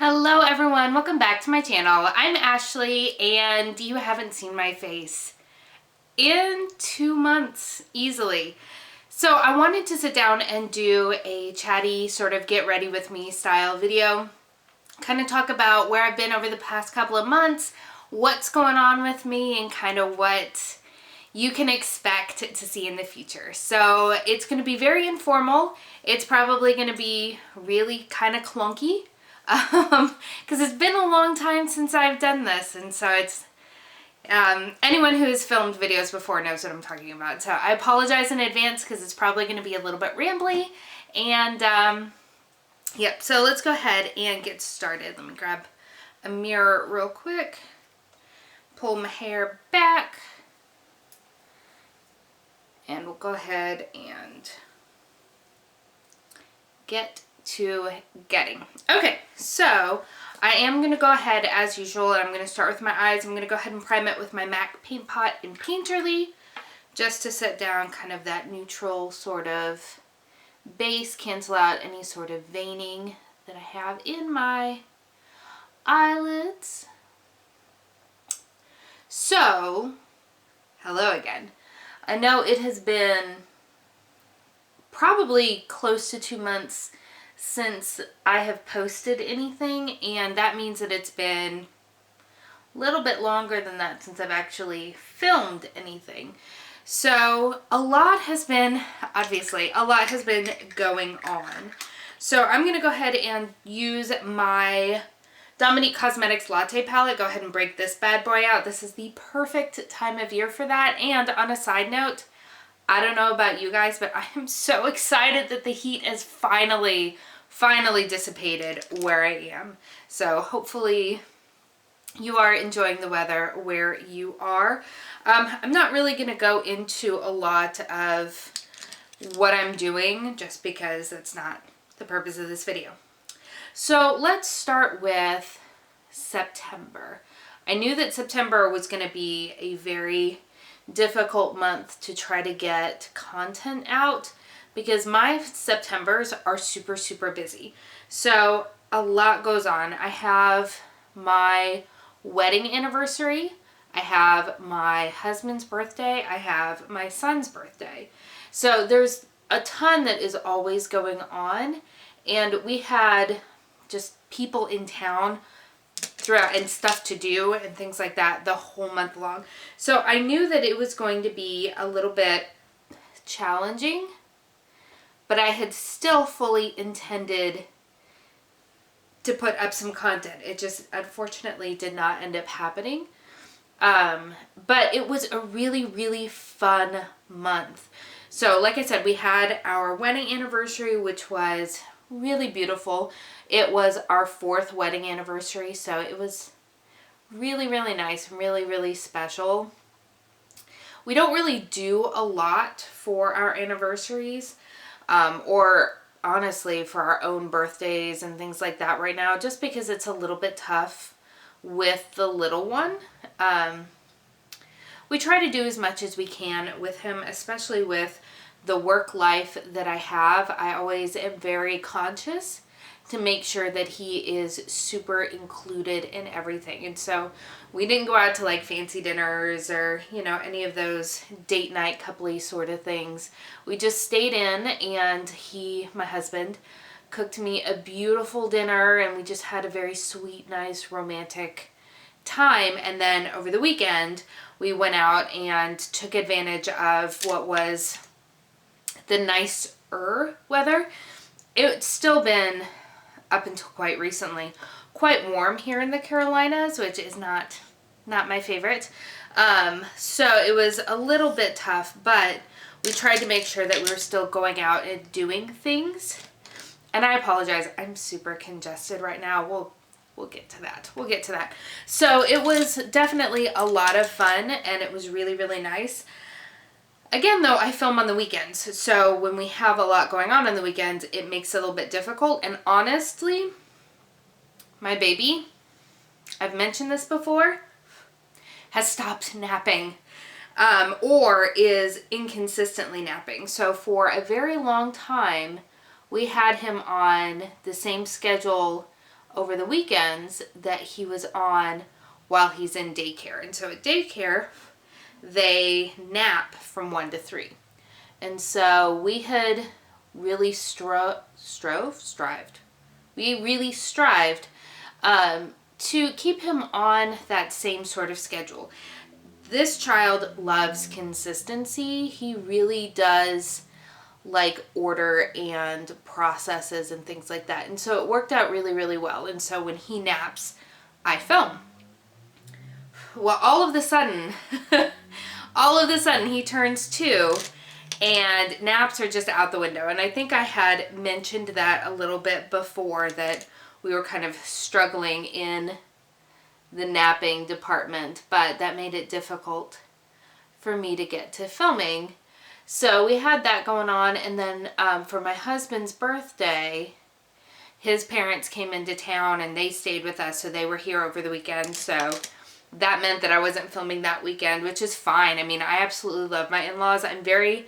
Hello everyone, welcome back to my channel. I'm Ashley and you haven't seen my face in 2 months easily. So I wanted to sit down and do a chatty sort of get ready with me style video. Kind of talk about where I've been over the past couple of months, what's going on with me, and kind of what you can expect to see in the future. So it's going to be very informal. It's probably going to be really kind of clunky. Because it's been a long time since I've done this, and so it's anyone who has filmed videos before knows what I'm talking about, so I apologize in advance because it's probably going to be a little bit rambly. And yep, so let's go ahead and get started. Let me grab a mirror real quick, pull my hair back, and we'll go ahead and get to getting. Okay, so I am going to go ahead as usual, and I'm going to start with my eyes. I'm going to go ahead and prime it with my MAC Paint Pot in Painterly, just to set down kind of that neutral sort of base, cancel out any sort of veining that I have in my eyelids. So, hello again. I know it has been probably close to 2 months since I have posted anything, and that means that it's been a little bit longer than that since I've actually filmed anything. So obviously a lot has been going on. So I'm going to go ahead and use my Dominique Cosmetics Latte palette. Go ahead and break this bad boy out. This is the perfect time of year for that. And on a side note, I don't know about you guys, but I am so excited that the heat has finally dissipated where I am. So hopefully you are enjoying the weather where you are. I'm not really going to go into a lot of what I'm doing just because that's not the purpose of this video. So let's start with September. I knew that September was going to be a very difficult month to try to get content out because my Septembers are super busy. So a lot goes on. I have my wedding anniversary, I have my husband's birthday, I have my son's birthday. So there's a ton that is always going on, and we had just people in town throughout and stuff to do and things like that the whole month long. So I knew that it was going to be a little bit challenging, but I had still fully intended to put up some content. It just unfortunately did not end up happening. But it was a really fun month. So like I said, we had our wedding anniversary, which was really beautiful. It was our 4th wedding anniversary, so it was really nice and really special. We don't really do a lot for our anniversaries, or honestly for our own birthdays and things like that right now, just because it's a little bit tough with the little one. We try to do as much as we can with him, especially with the work life that I have. I always am very conscious to make sure that he is super included in everything. And so we didn't go out to like fancy dinners or, you know, any of those date night coupley sort of things. We just stayed in, and my husband, cooked me a beautiful dinner, and we just had a very sweet, nice, romantic time. And then over the weekend, we went out and took advantage of what was the nicer weather. It's still been, up until quite recently, quite warm here in the Carolinas, which is not my favorite. So it was a little bit tough, but we tried to make sure that we were still going out and doing things. And I apologize, I'm super congested right now. We'll get to that. We'll get to that. So it was definitely a lot of fun, and it was really nice. Again, though, I film on the weekends, so when we have a lot going on the weekends, it makes it a little bit difficult. And honestly, my baby, I've mentioned this before, has stopped napping, or is inconsistently napping. So for a very long time, we had him on the same schedule over the weekends that he was on while he's in daycare. And so at daycare, they nap from 1 to 3. And so we had really strived. We really strived to keep him on that same sort of schedule. This child loves consistency. He really does like order and processes and things like that. And so it worked out really, really well. And so when he naps, I film. Well, all of a sudden, he turns 2 and naps are just out the window. And I think I had mentioned that a little bit before, that we were kind of struggling in the napping department, but that made it difficult for me to get to filming. So we had that going on, and then for my husband's birthday, his parents came into town and they stayed with us, so they were here over the weekend. So that meant that I wasn't filming that weekend, which is fine. I mean, I absolutely love my in-laws. I'm very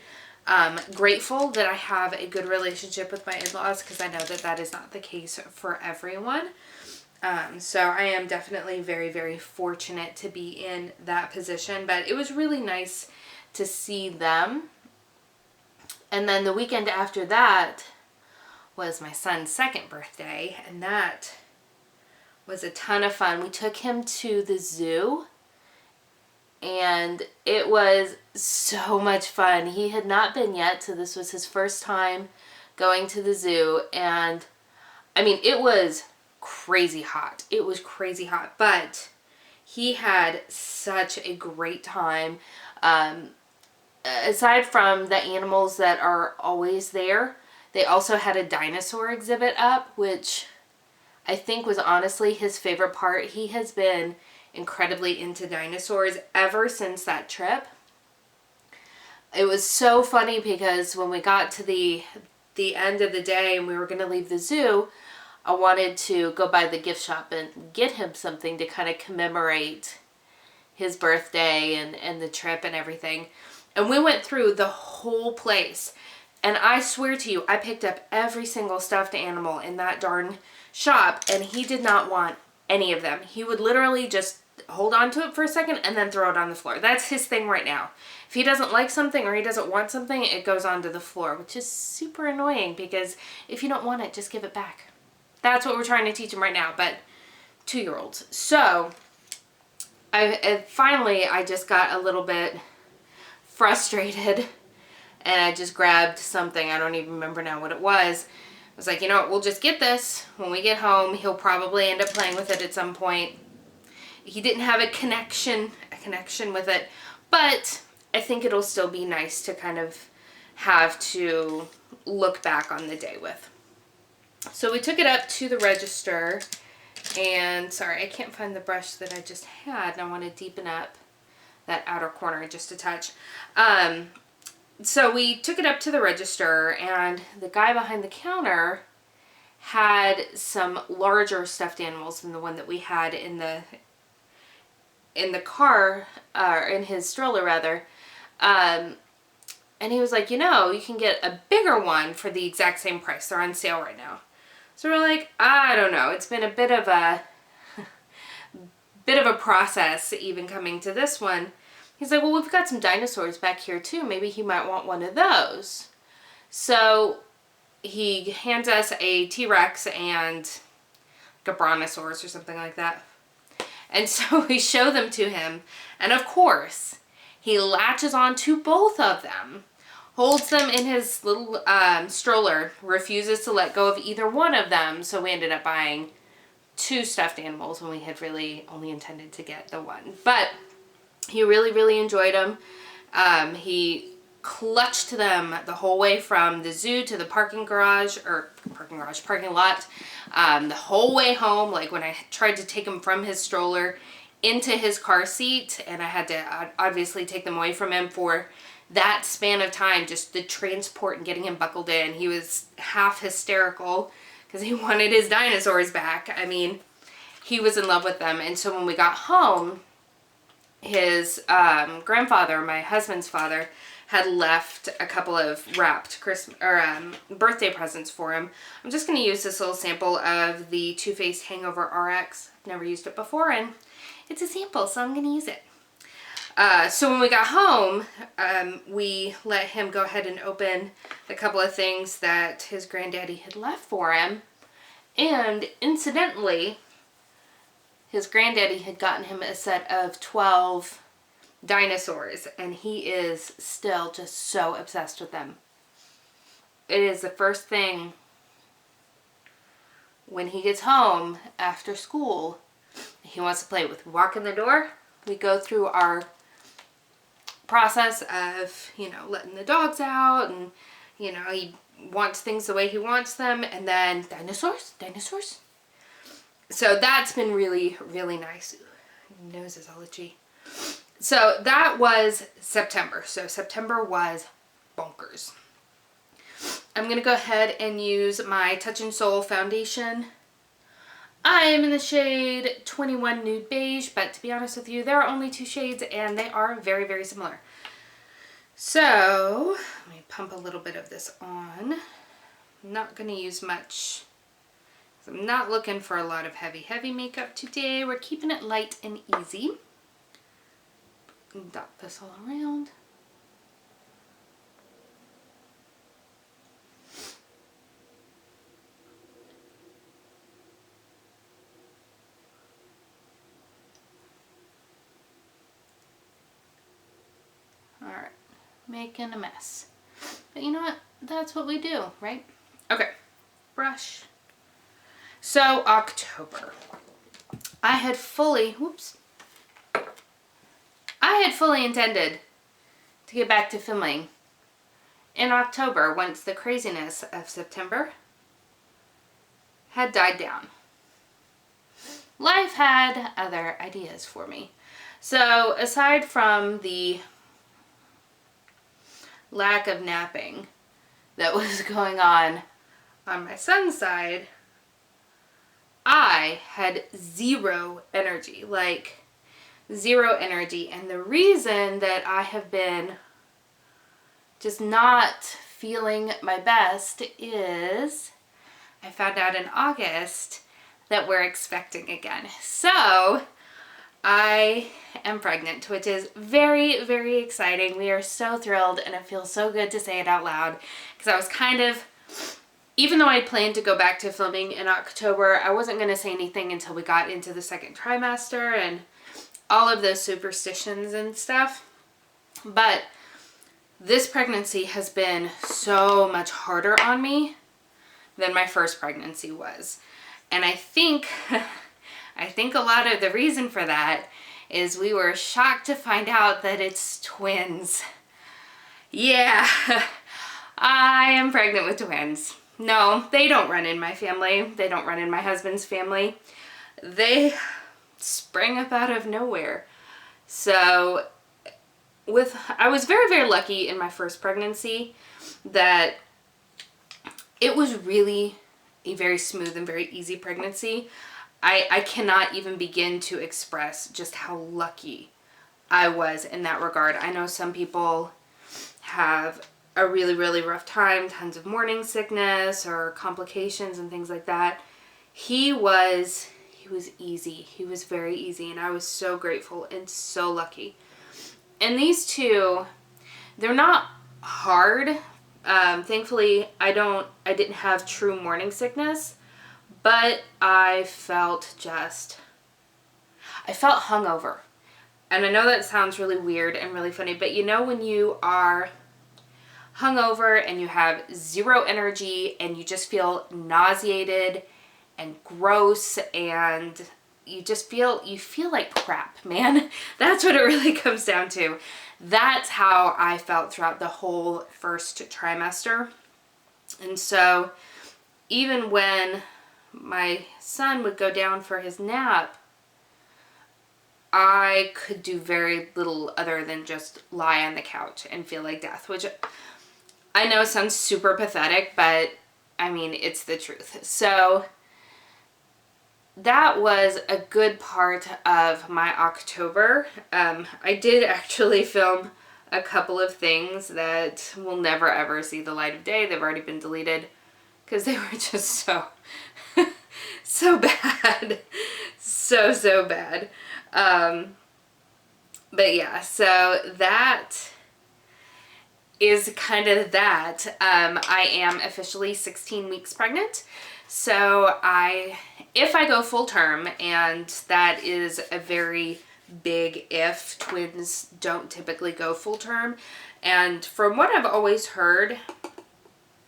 grateful that I have a good relationship with my in-laws, because I know that that is not the case for everyone. So I am definitely very, very fortunate to be in that position, but it was really nice to see them. And then the weekend after that was my son's 2nd birthday, and that was a ton of fun. We took him to the zoo, and it was so much fun. He had not been yet, so this was his first time going to the zoo, and I mean, it was crazy hot. It was crazy hot, but he had such a great time. Aside from the animals that are always there, they also had a dinosaur exhibit up, which I think was honestly his favorite part. He has been incredibly into dinosaurs ever since that trip. It was so funny because when we got to the end of the day and we were going to leave the zoo, I wanted to go by the gift shop and get him something to kind of commemorate his birthday and the trip and everything. And we went through the whole place. And I swear to you, I picked up every single stuffed animal in that darn shop, and he did not want any of them. He would literally just hold on to it for a second and then throw it on the floor. That's his thing right now. If he doesn't like something or he doesn't want something, it goes onto the floor, which is super annoying, because if you don't want it, just give it back. That's what we're trying to teach him right now, but 2-year-olds. So finally, I just got a little bit frustrated, and I just grabbed something. I don't even remember now what it was. I was like, you know what, we'll just get this. When we get home, he'll probably end up playing with it at some point. He didn't have a connection with it, but I think it'll still be nice to kind of have to look back on the day with. So we took it up to the register, and sorry, I can't find the brush that I just had, and I want to deepen up that outer corner just a touch. So we took it up to the register, and the guy behind the counter had some larger stuffed animals than the one that we had in the car, or in his stroller rather. And he was like, you know, you can get a bigger one for the exact same price. They're on sale right now. So we're like, I don't know. It's been a bit of a process even coming to this one. He's like, well, we've got some dinosaurs back here too. Maybe he might want one of those. So he hands us a T-Rex and like a Brontosaurus or something like that. And so we show them to him. And of course, he latches on to both of them, holds them in his little stroller, refuses to let go of either one of them. So we ended up buying 2 stuffed animals when we had really only intended to get the one. But he really, really enjoyed them. He clutched them the whole way from the zoo to the parking lot. The whole way home, like when I tried to take him from his stroller into his car seat, and I had to obviously take them away from him for that span of time, just the transport and getting him buckled in. He was half hysterical because he wanted his dinosaurs back. I mean, he was in love with them. And so when we got home, his grandfather, my husband's father, had left a couple of wrapped Christmas or birthday presents for him. I'm just going to use this little sample of the Too Faced Hangover RX. I've never used it before, and it's a sample, so I'm going to use it. So when we got home, we let him go ahead and open a couple of things that his granddaddy had left for him. And incidentally, his granddaddy had gotten him a set of 12 dinosaurs, and he is still just so obsessed with them. It is the first thing when he gets home after school he wants to play with. We walk in the door, we go through our process of, you know, letting the dogs out, and, you know, he wants things the way he wants them, and then dinosaurs. So that's been really, really nice. Ooh, nose is all itchy. So that was September. So September was bonkers. I'm going to go ahead and use my Touch in Soul foundation. I am in the shade 21 Nude Beige, but to be honest with you, there are only 2 shades and they are very, very similar. So let me pump a little bit of this on. I'm not going to use much. I'm not looking for a lot of heavy makeup today. We're keeping it light and easy. Dot this all around. Alright, making a mess. But you know what? That's what we do, right? Okay, brush. So, October. I had fully intended to get back to filming in October once the craziness of September had died down. Life had other ideas for me. So, aside from the lack of napping that was going on my son's side, I had zero energy, like zero energy. And the reason that I have been just not feeling my best is I found out in August that we're expecting again. So I am pregnant, which is very, very exciting. We are so thrilled, and it feels so good to say it out loud, because I was kind of, even though I planned to go back to filming in October, I wasn't going to say anything until we got into the second trimester and all of those superstitions and stuff. But this pregnancy has been so much harder on me than my first pregnancy was. And I think a lot of the reason for that is we were shocked to find out that it's twins. Yeah, I am pregnant with twins. No, they don't run in my family. They don't run in my husband's family. They sprang up out of nowhere. So I was very, very lucky in my first pregnancy that it was really a very smooth and very easy pregnancy. I cannot even begin to express just how lucky I was in that regard. I know some people have a really, really rough time, tons of morning sickness or complications and things like that. He was easy. He was very easy, and I was so grateful and so lucky. And these two, they're not hard. Thankfully, I didn't have true morning sickness, but I felt hungover. And I know that sounds really weird and really funny, but you know when you are hungover and you have zero energy and you just feel nauseated and gross and you feel like crap, man. That's what it really comes down to. That's how I felt throughout the whole first trimester. And so even when my son would go down for his nap, I could do very little other than just lie on the couch and feel like death, which I know sounds super pathetic, but I mean, it's the truth. So that was a good part of my October. I did actually film a couple of things that will never ever see the light of day. They've already been deleted because they were just so, so bad. So bad. But yeah, so that is kind of that. I am officially 16 weeks pregnant. So if I go full term, and that is a very big if, twins don't typically go full term. And from what I've always heard,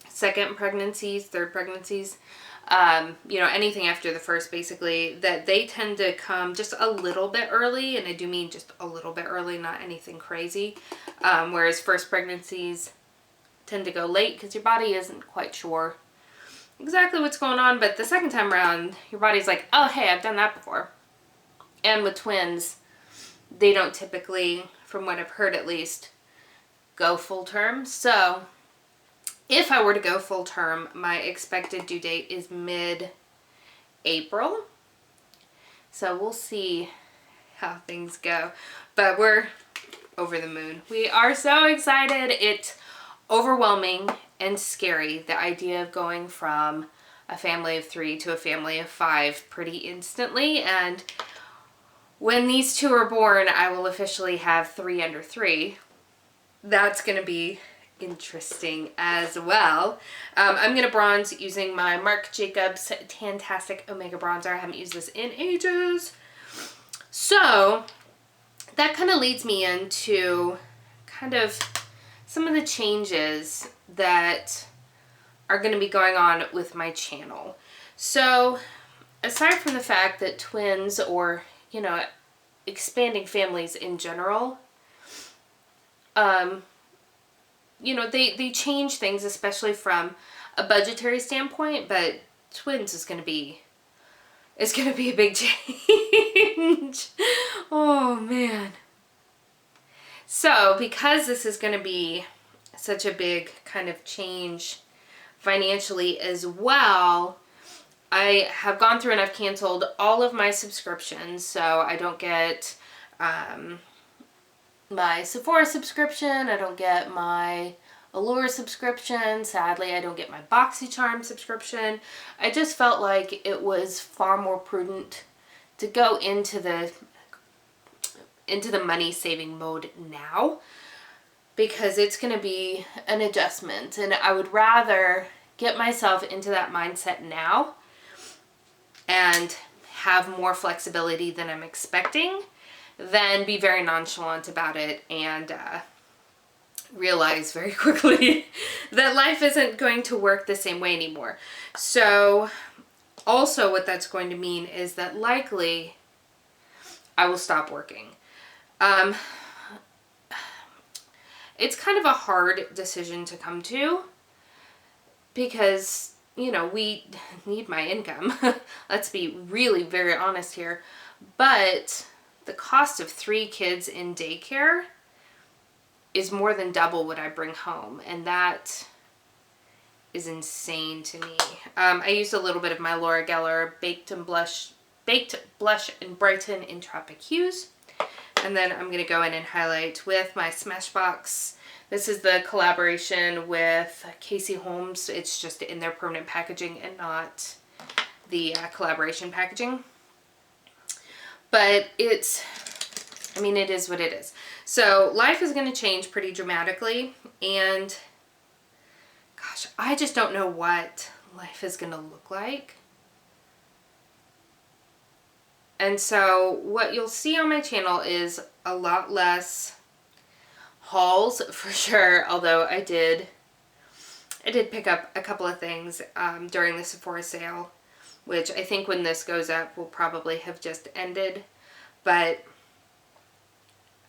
second pregnancies, third pregnancies, you know, anything after the first, basically, that they tend to come just a little bit early, and I do mean just a little bit early, not anything crazy, whereas first pregnancies tend to go late because your body isn't quite sure exactly what's going on, but the second time around, your body's like, oh, hey, I've done that before. And with twins, they don't typically, from what I've heard at least, go full term. So if I were to go full term, my expected due date is mid-April. So we'll see how things go. But we're over the moon. We are so excited. It's overwhelming and scary, the idea of going from a family of 3 to a family of 5 pretty instantly. And when these two are born, I will officially have 3 under 3. That's going to be interesting as well. I'm going to bronze using my Marc Jacobs Tantastic Omega Bronzer. I haven't used this in ages. So that kind of leads me into kind of some of the changes that are going to be going on with my channel. So aside from the fact that twins, or, you know, expanding families in general, you know, they change things, especially from a budgetary standpoint, but twins is going to be, it's going to be a big change. Oh, man. So, because this is going to be such a big kind of change financially as well, I have gone through and I've canceled all of my subscriptions. So I don't get my Sephora subscription, I don't get my Allure subscription, sadly I don't get my BoxyCharm subscription. I just felt like it was far more prudent to go into the money saving mode now, because it's going to be an adjustment, and I would rather get myself into that mindset now and have more flexibility than I'm expecting, than be very nonchalant about it and realize very quickly that life isn't going to work the same way anymore. So also what that's going to mean is that likely I will stop working. It's kind of a hard decision to come to, because, you know, we need my income. Let's be really very honest here. But the cost of 3 kids in daycare is more than double what I bring home, and that is insane to me. I used a little bit of my Laura Geller Baked Blush and Brighten in Tropic Hues. And then I'm going to go in and highlight with my Smashbox. This is the collaboration with Casey Holmes. It's just in their permanent packaging and not the collaboration packaging. But it's, I mean, it is what it is. So life is going to change pretty dramatically. And gosh, I just don't know what life is going to look like. And so what you'll see on my channel is a lot less hauls for sure, although I did pick up a couple of things during the Sephora sale, which I think when this goes up will probably have just ended, but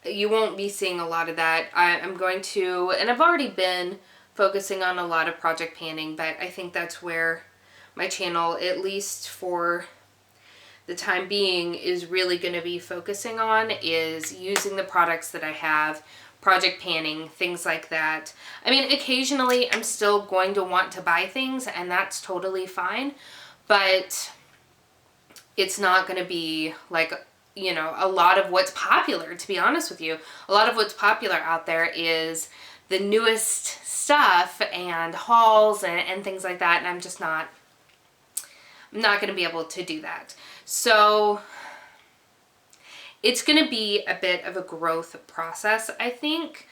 you won't be seeing a lot of that. I'm going to, and I've already been focusing on a lot of project panning, but I think that's where my channel, at least for the time being, is really going to be focusing on, is using the products that I have, project panning, things like that. I mean, occasionally I'm still going to want to buy things, and that's totally fine, but it's not going to be like, you know, a lot of what's popular, to be honest with you. A lot of what's popular out there is the newest stuff and hauls and things like that, and I'm just not going to be able to do that. So it's going to be a bit of a growth process, I think.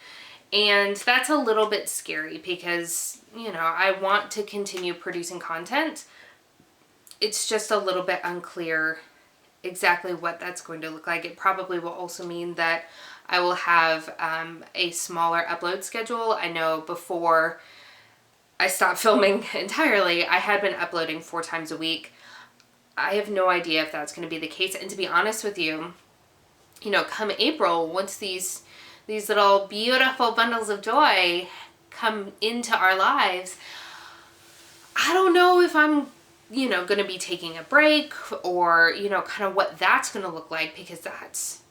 And that's a little bit scary because, you know, I want to continue producing content. It's just a little bit unclear exactly what that's going to look like. It probably will also mean that I will have a smaller upload schedule. I know before I stopped filming entirely, I had been uploading 4 times a week. I have no idea if that's going to be the case. And to be honest with you, you know, come April, once these little beautiful bundles of joy come into our lives, I don't know if I'm, you know, going to be taking a break or, you know, kind of what that's going to look like, because that's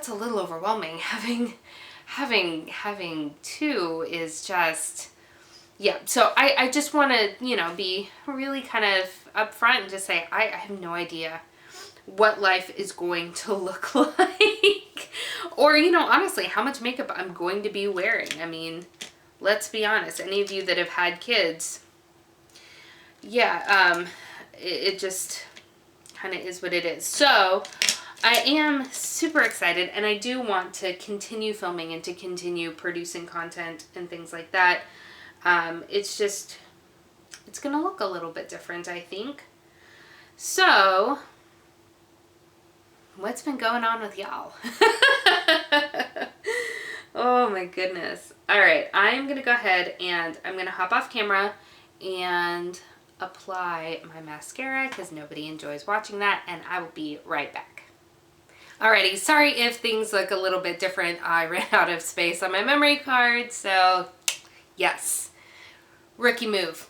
a little overwhelming. Having 2 is just, yeah. So I just want to, you know, be really kind of upfront and just say, I have no idea what life is going to look like. Or, you know, honestly, how much makeup I'm going to be wearing. I mean, let's be honest. Any of you that have had kids, yeah, it just kind of is what it is. So I am super excited, and I do want to continue filming and to continue producing content and things like that. It's just, it's going to look a little bit different, I think. So what's been going on with y'all? Oh my goodness. All right, I'm going to go ahead and I'm going to hop off camera and apply my mascara because nobody enjoys watching that, and I will be right back. Alrighty, sorry if things look a little bit different. I ran out of space on my memory card, so yes, rookie move.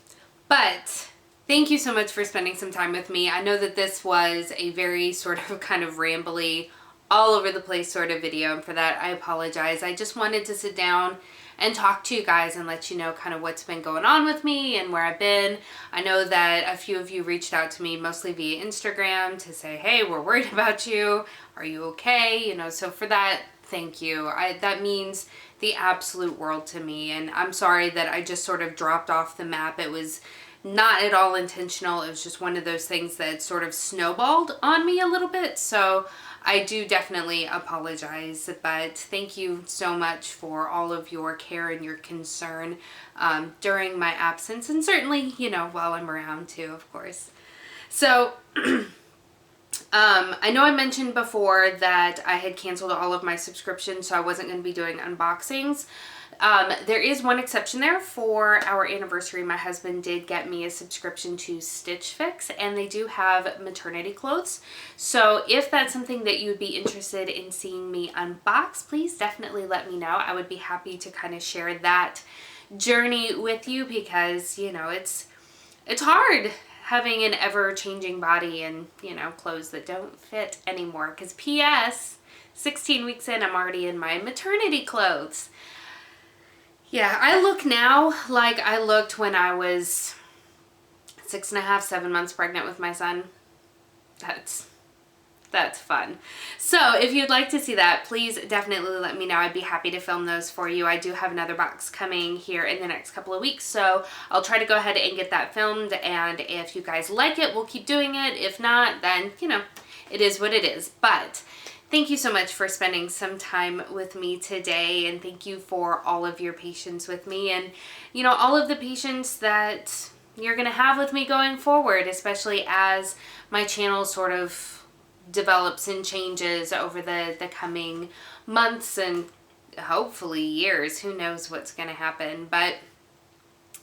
But thank you so much for spending some time with me. I know that this was a very sort of kind of rambly, all over the place sort of video, and for that I apologize. I just wanted to sit down and talk to you guys and let you know kind of what's been going on with me and where I've been. I know that a few of you reached out to me mostly via Instagram to say, hey, we're worried about you. Are you okay? You know, so for that, thank you. That means the absolute world to me, and I'm sorry that I just sort of dropped off the map. It was not at all intentional. It was just one of those things that sort of snowballed on me a little bit. So I do definitely apologize, but thank you so much for all of your care and your concern during my absence, and certainly, you know, while I'm around too, of course. So I know I mentioned before that I had canceled all of my subscriptions, so I wasn't going to be doing unboxings. There is one exception there. For our anniversary, my husband did get me a subscription to Stitch Fix, and they do have maternity clothes. So if that's something that you'd be interested in seeing me unbox, please definitely let me know. I would be happy to kind of share that journey with you, because, you know, it's hard having an ever-changing body and, you know, clothes that don't fit anymore. Because P.S., 16 weeks in, I'm already in my maternity clothes. Yeah, I look now like I looked when I was 6.5, 7 months pregnant with my son. That's fun. So if you'd like to see that, please definitely let me know. I'd be happy to film those for you. I do have another box coming here in the next couple of weeks, so I'll try to go ahead and get that filmed, and if you guys like it, we'll keep doing it. If not, then, you know, it is what it is. But thank you so much for spending some time with me today, and thank you for all of your patience with me, and, you know, all of the patience that you're going to have with me going forward, especially as my channel sort of develops and changes over the coming months and hopefully years. Who knows what's going to happen, but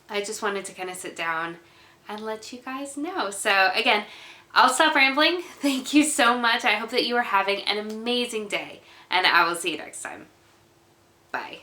I just wanted to kind of sit down and let you guys know. So again, I'll stop rambling. Thank you so much. I hope that you are having an amazing day, and I will see you next time. Bye.